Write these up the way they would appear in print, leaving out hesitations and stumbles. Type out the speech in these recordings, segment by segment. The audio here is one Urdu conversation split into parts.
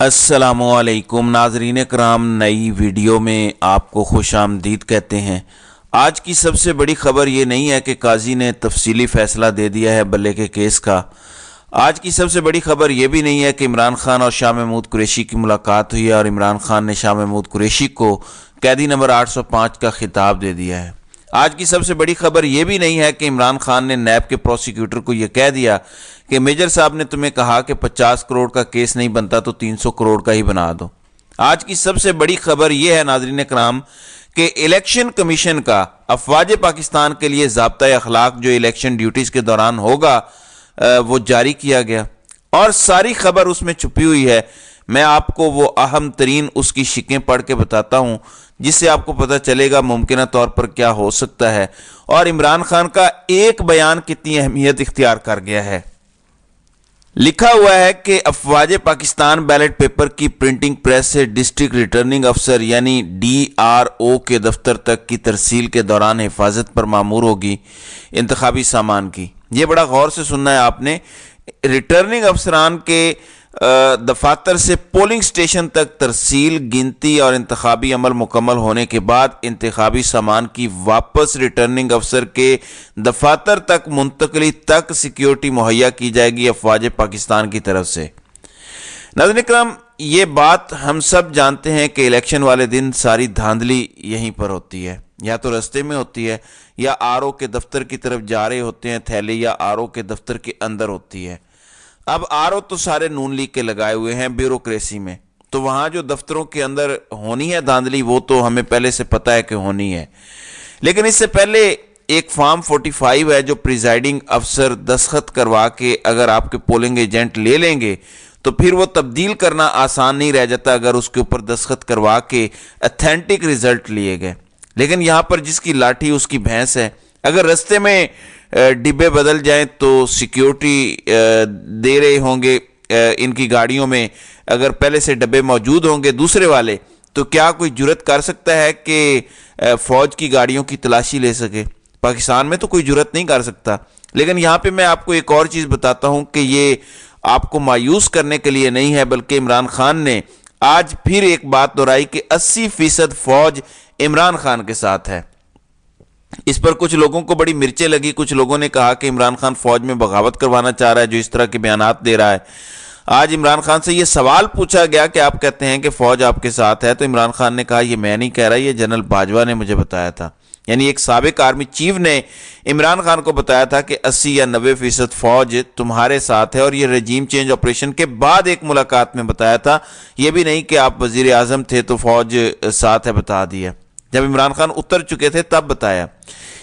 السلام علیکم ناظرین کرام، نئی ویڈیو میں آپ کو خوش آمدید کہتے ہیں۔ آج کی سب سے بڑی خبر یہ نہیں ہے کہ قاضی نے تفصیلی فیصلہ دے دیا ہے بلے کے کیس کا۔ آج کی سب سے بڑی خبر یہ بھی نہیں ہے کہ عمران خان اور شاہ محمود قریشی کی ملاقات ہوئی ہے اور عمران خان نے شاہ محمود قریشی کو قیدی نمبر 805 کا خطاب دے دیا ہے۔ آج کی سب سے بڑی خبر یہ بھی نہیں ہے کہ عمران خان نے نیب کے پروسیکیوٹر کو یہ کہہ دیا کہ میجر صاحب نے تمہیں کہا کہ 50 کروڑ کا کیس نہیں بنتا تو 300 کروڑ کا ہی بنا دو۔ آج کی سب سے بڑی خبر یہ ہے ناظرین کرام کہ الیکشن کمیشن کا افواج پاکستان کے لیے ضابطۂ اخلاق جو الیکشن ڈیوٹیز کے دوران ہوگا وہ جاری کیا گیا اور ساری خبر اس میں چھپی ہوئی ہے۔ میں آپ کو وہ اہم ترین اس کی شکیں پڑھ کے بتاتا ہوں جس سے آپ کو پتہ چلے گا ممکنہ طور پر کیا ہو سکتا ہے اور عمران خان کا ایک بیان کتنی اہمیت اختیار کر گیا ہے۔ لکھا ہوا ہے کہ افواج پاکستان بیلٹ پیپر کی پرنٹنگ پریس سے ڈسٹرکٹ ریٹرننگ افسر یعنی DRO کے دفتر تک کی ترسیل کے دوران حفاظت پر مامور ہوگی انتخابی سامان کی۔ یہ بڑا غور سے سننا ہے آپ نے۔ ریٹرننگ افسران کے دفاتر سے پولنگ سٹیشن تک ترسیل، گنتی اور انتخابی عمل مکمل ہونے کے بعد انتخابی سامان کی واپس ریٹرننگ افسر کے دفاتر تک منتقلی تک سیکیورٹی مہیا کی جائے گی افواج پاکستان کی طرف سے۔ ناظرین کرام، یہ بات ہم سب جانتے ہیں کہ الیکشن والے دن ساری دھاندلی یہیں پر ہوتی ہے، یا تو رستے میں ہوتی ہے یا RO کے دفتر کی طرف جا رہے ہوتے ہیں تھیلے، یا RO کے دفتر کے اندر ہوتی ہے۔ اب RO تو سارے نون لیگ کے لگائے ہوئے ہیں بیوروکریسی میں، تو وہاں جو دفتروں کے اندر ہونی ہے دھاندلی وہ تو ہمیں پہلے سے پتہ ہے کہ ہونی ہے، لیکن اس سے پہلے ایک فارم 45 ہے جو پریزائڈنگ افسر دستخط کروا کے اگر آپ کے پولنگ ایجنٹ لے لیں گے تو پھر وہ تبدیل کرنا آسان نہیں رہ جاتا اگر اس کے اوپر دستخط کروا کے اتھینٹک ریزلٹ لیے گئے۔ لیکن یہاں پر جس کی لاٹھی اس کی بھینس ہے، اگر رستے میں ڈبے بدل جائیں تو سیکیورٹی دے رہے ہوں گے ان کی گاڑیوں میں، اگر پہلے سے ڈبے موجود ہوں گے دوسرے والے، تو کیا کوئی جرت کر سکتا ہے کہ فوج کی گاڑیوں کی تلاشی لے سکے؟ پاکستان میں تو کوئی جرت نہیں کر سکتا۔ لیکن یہاں پہ میں آپ کو ایک اور چیز بتاتا ہوں کہ یہ آپ کو مایوس کرنے کے لیے نہیں ہے، بلکہ عمران خان نے آج پھر ایک بات دہرائی کہ 80% فوج عمران خان کے ساتھ ہے۔ اس پر کچھ لوگوں کو بڑی مرچیں لگی، کچھ لوگوں نے کہا کہ عمران خان فوج میں بغاوت کروانا چاہ رہا ہے جو اس طرح کے بیانات دے رہا ہے۔ آج عمران خان سے یہ سوال پوچھا گیا کہ آپ کہتے ہیں کہ فوج آپ کے ساتھ ہے، تو عمران خان نے کہا یہ میں نہیں کہہ رہا، یہ جنرل باجوہ نے مجھے بتایا تھا۔ یعنی ایک سابق آرمی چیف نے عمران خان کو بتایا تھا کہ 80 یا 90% فوج تمہارے ساتھ ہے، اور یہ رجیم چینج آپریشن کے بعد ایک ملاقات میں بتایا تھا، یہ بھی نہیں کہ آپ وزیر اعظم تھے تو فوج ساتھ ہے بتا دیا۔ جب عمران خان اتر چکے تھے تب بتایا۔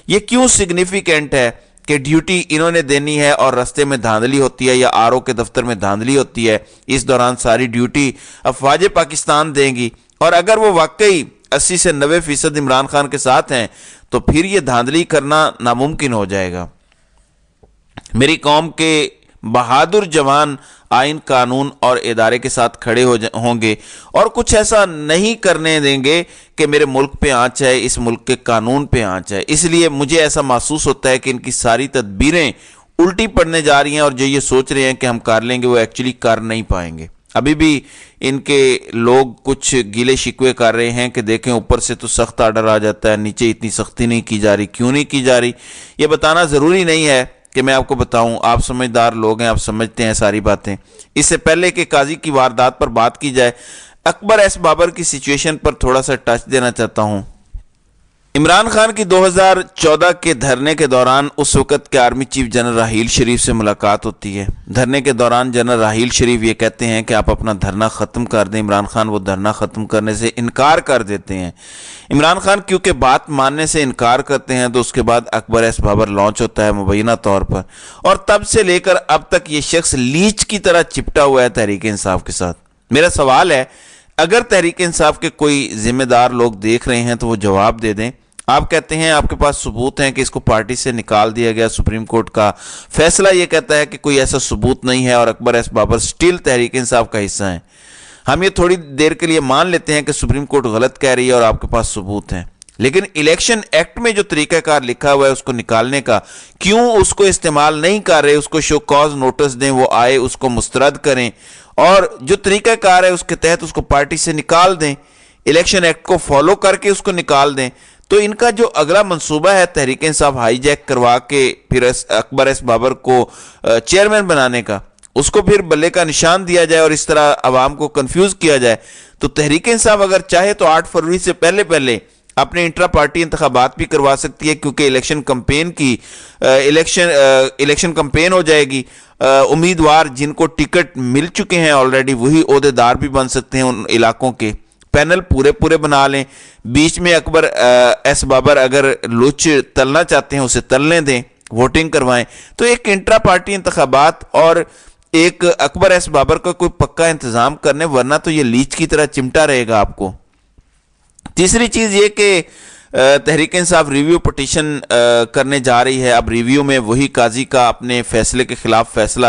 یہ کیوں سگنیفیکنٹ ہے کہ ڈیوٹی انہوں نے دینی ہے اور رستے میں دھاندلی ہوتی ہے یا RO کے دفتر میں دھاندلی ہوتی ہے، اس دوران ساری ڈیوٹی افواج پاکستان دیں گی، اور اگر وہ واقعی 80 سے 90% عمران خان کے ساتھ ہیں تو پھر یہ دھاندلی کرنا ناممکن ہو جائے گا۔ میری قوم کے بہادر جوان آئین، قانون اور ادارے کے ساتھ کھڑے ہوں گے اور کچھ ایسا نہیں کرنے دیں گے کہ میرے ملک پہ آنچ ہے، اس ملک کے قانون پہ آنچ ہے۔ اس لیے مجھے ایسا محسوس ہوتا ہے کہ ان کی ساری تدبیریں الٹی پڑنے جا رہی ہیں، اور جو یہ سوچ رہے ہیں کہ ہم کر لیں گے وہ ایکچولی کر نہیں پائیں گے۔ ابھی بھی ان کے لوگ کچھ گیلے شکوے کر رہے ہیں کہ دیکھیں اوپر سے تو سخت آرڈر آ جاتا ہے، نیچے اتنی سختی نہیں کی جا رہی، کیوں نہیں کی جا رہی؟ یہ بتانا ضروری نہیں ہے کہ میں آپ کو بتاؤں، آپ سمجھدار لوگ ہیں، آپ سمجھتے ہیں ساری باتیں۔ اس سے پہلے کہ قاضی کی واردات پر بات کی جائے، اکبر ایس بابر کی سچویشن پر تھوڑا سا ٹچ دینا چاہتا ہوں۔ عمران خان کی 2014 کے دھرنے کے دوران اس وقت کے army chief general Raheel Sharif سے ملاقات ہوتی ہے۔ دھرنے کے دوران جنرل راحیل شریف یہ کہتے ہیں کہ آپ اپنا دھرنا ختم کر دیں۔ عمران خان وہ دھرنا ختم کرنے سے انکار کر دیتے ہیں۔ عمران خان کیونکہ بات ماننے سے انکار کرتے ہیں تو اس کے بعد اکبر ایس بابر لانچ ہوتا ہے مبینہ طور پر، اور تب سے لے کر اب تک یہ شخص لیچ کی طرح چپٹا ہوا ہے تحریک انصاف کے ساتھ۔ میرا سوال ہے، اگر تحریک انصاف کے کوئی ذمہ دار لوگ دیکھ رہے ہیں تو وہ جواب دے دیں۔ آپ کہتے ہیں آپ کے پاس ثبوت ہیں کہ اس کو پارٹی سے نکال دیا گیا، سپریم کورٹ کا فیصلہ یہ کہتا ہے کہ کوئی ایسا ثبوت نہیں ہے، اور اکبر ایس بابر سٹل تحریک انصاف کا حصہ ہیں۔ ہم یہ تھوڑی دیر کے لیے مان لیتے ہیں کہ سپریم کورٹ غلط کہہ رہی ہے اور آپ کے پاس ثبوت ہیں، لیکن الیکشن ایکٹ میں جو طریقہ کار لکھا ہوا ہے اس کو نکالنے کا، کیوں اس کو استعمال نہیں کر رہے؟ اس کو شو کاز نوٹس دیں، وہ آئے اس کو مسترد کریں، اور جو طریقہ کار ہے اس کے تحت اس کو پارٹی سے نکال دیں، الیکشن ایکٹ کو فالو کر کے اس کو نکال دیں۔ تو ان کا جو اگلا منصوبہ ہے تحریک انصاف ہائی جیک کروا کے پھر اکبر ایس بابر کو چیئرمین بنانے کا، اس کو پھر بلے کا نشان دیا جائے اور اس طرح عوام کو کنفیوز کیا جائے، تو تحریک انصاف اگر چاہے تو 8 فروری سے پہلے پہلے اپنے انٹرا پارٹی انتخابات بھی کروا سکتی ہے، کیونکہ الیکشن کمپین ہو جائے گی۔ امیدوار جن کو ٹکٹ مل چکے ہیں آلریڈی وہی عہدیدار بھی بن سکتے ہیں ان علاقوں کے، پینل پورے بنا لیں، بیچ میں اکبر ایس بابر اگر لوچ تلنا چاہتے ہیں اسے تلنے دیں، ووٹنگ کروائیں، تو ایک انٹرا پارٹی انتخابات اور ایک اکبر ایس بابر کا کوئی پکا انتظام کرنے، ورنہ تو یہ لیچ کی طرح چمٹا رہے گا آپ کو۔ تیسری چیز یہ کہ تحریک انصاف ریویو پٹیشن کرنے جا رہی ہے۔ اب ریویو میں وہی قاضی کا اپنے فیصلے کے خلاف فیصلہ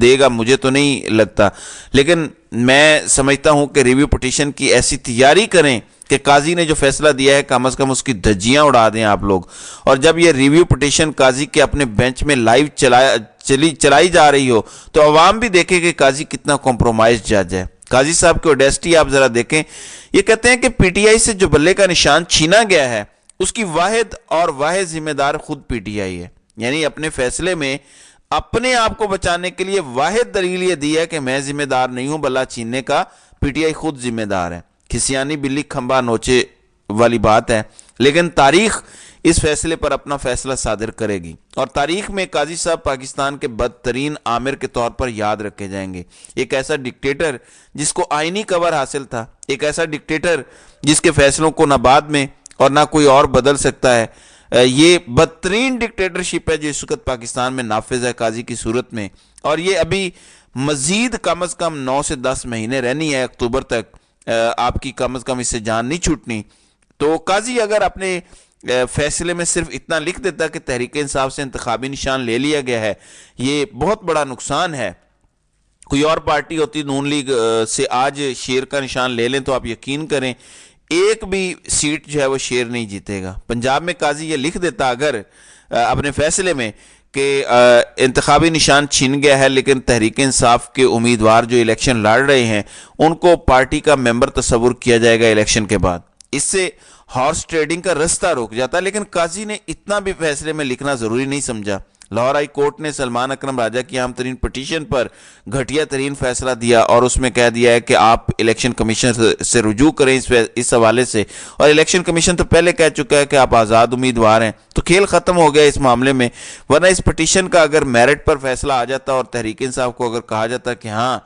دے گا، مجھے تو نہیں لگتا، لیکن میں سمجھتا ہوں کہ ریویو پٹیشن کی ایسی تیاری کریں کہ قاضی نے جو فیصلہ دیا ہے کم از کم اس کی دھجیاں اڑا دیں آپ لوگ۔ اور جب یہ ریویو پٹیشن قاضی کے اپنے بینچ میں لائیو چلائی جا رہی ہو تو عوام بھی دیکھے کہ قاضی کتنا کمپرومائز جج ہے۔ قاضی صاحب کی اوڈیسٹی آپ ذرا دیکھیں، یہ کہتے ہیں کہ پی ٹی آئی سے جو بلے کا نشان چھینا گیا ہے اس کی واحد ذمہ دار خود پی ٹی آئی ہے، یعنی اپنے فیصلے میں اپنے آپ کو بچانے کے لیے واحد دلیل یہ دی ہے کہ میں ذمہ دار نہیں ہوں، بلہ چھیننے کا پی ٹی آئی خود ذمہ دار ہے۔ کھسیانی بلی کھمبا نوچے والی بات ہے، لیکن تاریخ اس فیصلے پر اپنا فیصلہ صادر کرے گی، اور تاریخ میں قاضی صاحب پاکستان کے بدترین آمر کے طور پر یاد رکھے جائیں گے۔ ایک ایسا ڈکٹیٹر جس کو آئینی کور حاصل تھا، ایک ایسا ڈکٹیٹر جس کے فیصلوں کو نہ بعد میں اور نہ کوئی اور بدل سکتا ہے۔ یہ بدترین ڈکٹیٹرشپ ہے جو اس وقت پاکستان میں نافذ ہے قاضی کی صورت میں، اور یہ ابھی مزید کم از کم 9 سے 10 مہینے رہنی ہے، اکتوبر تک آپ کی کم از کم اس سے جان نہیں چھوٹنی۔ تو قاضی اگر اپنے فیصلے میں صرف اتنا لکھ دیتا کہ تحریک انصاف سے انتخابی نشان لے لیا گیا ہے، یہ بہت بڑا نقصان ہے۔ کوئی اور پارٹی ہوتی نون لیگ سے آج شیر کا نشان لے لیں تو آپ یقین کریں ایک بھی سیٹ جو ہے وہ شیر نہیں جیتے گا۔ پنجاب میں قاضی یہ لکھ دیتا اگر اپنے فیصلے میں کہ انتخابی نشان چھین گیا ہے، لیکن تحریک انصاف کے امیدوار جو الیکشن لڑ رہے ہیں ان کو پارٹی کا ممبر تصور کیا جائے گا الیکشن کے بعد، اس سے ہارس ٹریڈنگ کا رستہ روک جاتا ہے۔ لیکن قاضی نے اتنا بھی فیصلے میں لکھنا ضروری نہیں سمجھا۔ لاہور ہائی کورٹ نے سلمان اکرم راجہ کی اہم ترین پٹیشن پر گھٹیا ترین فیصلہ دیا اور اس میں کہہ دیا ہے کہ آپ الیکشن کمیشن سے رجوع کریں اس حوالے سے، اور الیکشن کمیشن تو پہلے کہہ چکا ہے کہ آپ آزاد امیدوار ہیں، تو کھیل ختم ہو گیا اس معاملے میں۔ ورنہ اس پٹیشن کا اگر میرٹ پر فیصلہ آ جاتا اور تحریک انصاف کو اگر کہا جاتا کہ ہاں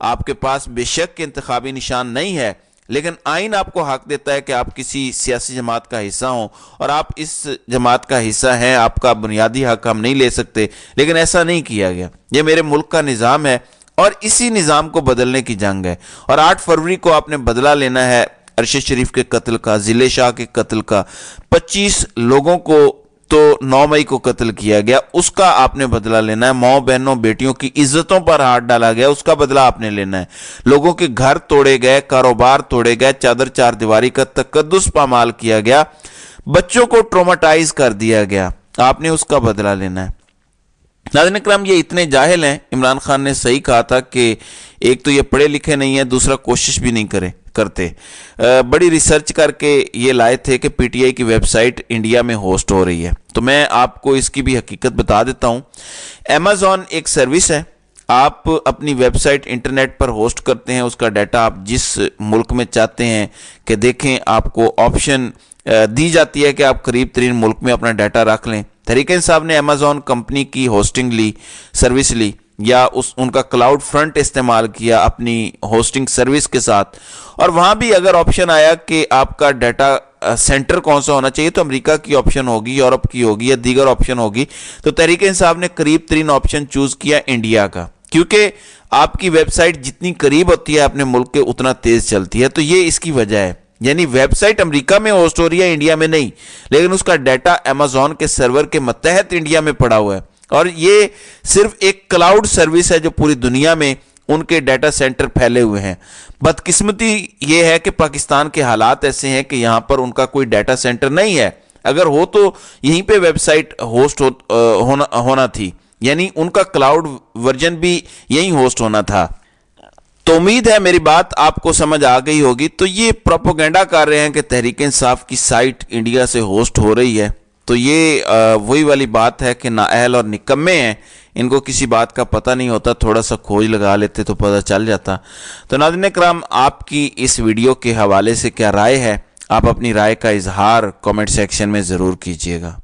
آپ کے پاس بے شک انتخابی نشان نہیں ہے، لیکن آئین آپ کو حق دیتا ہے کہ آپ کسی سیاسی جماعت کا حصہ ہوں اور آپ اس جماعت کا حصہ ہیں، آپ کا بنیادی حق ہم نہیں لے سکتے، لیکن ایسا نہیں کیا گیا۔ یہ میرے ملک کا نظام ہے اور اسی نظام کو بدلنے کی جنگ ہے، اور 8 فروری کو آپ نے بدلہ لینا ہے ارشد شریف کے قتل کا، ضلع شاہ کے قتل کا۔ 25 لوگوں کو تو 9 مئی کو قتل کیا گیا، اس کا آپ نے بدلہ لینا ہے۔ ماؤں بہنوں بیٹیوں کی عزتوں پر ہاتھ ڈالا گیا، اس کا بدلہ آپ نے لینا ہے۔ لوگوں کے گھر توڑے گئے، کاروبار توڑے گئے، چادر چار دیواری کا تقدس پامال کیا گیا، بچوں کو ٹروماٹائز کر دیا گیا، آپ نے اس کا بدلہ لینا ہے۔ ناظرین اکرام، یہ اتنے جاہل ہیں، عمران خان نے صحیح کہا تھا کہ ایک تو یہ پڑھے لکھے نہیں ہیں، دوسرا کوشش بھی نہیں کرتے۔ بڑی ریسرچ کر کے یہ لائے تھے کہ پی ٹی آئی کی ویب سائٹ انڈیا میں ہوسٹ ہو رہی ہے، تو میں آپ کو اس کی بھی حقیقت بتا دیتا ہوں۔ ایمیزون ایک سروس ہے، آپ اپنی ویب سائٹ انٹرنیٹ پر ہوسٹ کرتے ہیں، اس کا ڈیٹا آپ جس ملک میں چاہتے ہیں کہ دیکھیں، آپ کو آپشن دی جاتی ہے کہ آپ قریب ترین ملک میں اپنا ڈیٹا رکھ لیں۔ تحریک انصاف نے ایمیزون کمپنی کی ہوسٹنگ سروس لی یا ان کا کلاؤڈ فرنٹ استعمال کیا اپنی ہوسٹنگ سروس کے ساتھ، اور وہاں بھی اگر آپشن آیا کہ آپ کا ڈیٹا سینٹر کون سا ہونا چاہیے تو امریکہ کی آپشن ہوگی، یورپ کی ہوگی یا دیگر آپشن ہوگی، تو تحریک انصاف نے قریب ترین آپشن چوز کیا انڈیا کا، کیونکہ آپ کی ویب سائٹ جتنی قریب ہوتی ہے اپنے ملک کے اتنا تیز چلتی ہے، تو یہ اس کی وجہ ہے۔ یعنی ویب سائٹ امریکہ میں ہوسٹ ہو رہی ہے، انڈیا میں نہیں، لیکن اس کا ڈیٹا ایمیزون کے سرور کے متحد انڈیا میں پڑا ہوا ہے، اور یہ صرف ایک کلاؤڈ سروس ہے جو پوری دنیا میں ان کے ڈیٹا سینٹر پھیلے ہوئے ہیں۔ بدقسمتی یہ ہے کہ پاکستان کے حالات ایسے ہیں کہ یہاں پر ان کا کوئی ڈیٹا سینٹر نہیں ہے، اگر ہو تو یہیں پہ ویب سائٹ ہوسٹ ہونا تھی، یعنی ان کا کلاؤڈ ورژن بھی یہیں ہوسٹ ہونا تھا۔ تو امید ہے میری بات آپ کو سمجھ آ گئی ہوگی۔ تو یہ پروپیگنڈا کر رہے ہیں کہ تحریک انصاف کی سائٹ انڈیا سے ہوسٹ ہو رہی ہے، تو یہ وہی والی بات ہے کہ نااہل اور نکمے ہیں، ان کو کسی بات کا پتہ نہیں ہوتا، تھوڑا سا کھوج لگا لیتے تو پتہ چل جاتا۔ تو ناظرین کرام، آپ کی اس ویڈیو کے حوالے سے کیا رائے ہے؟ آپ اپنی رائے کا اظہار کامنٹ سیکشن میں ضرور کیجیے گا۔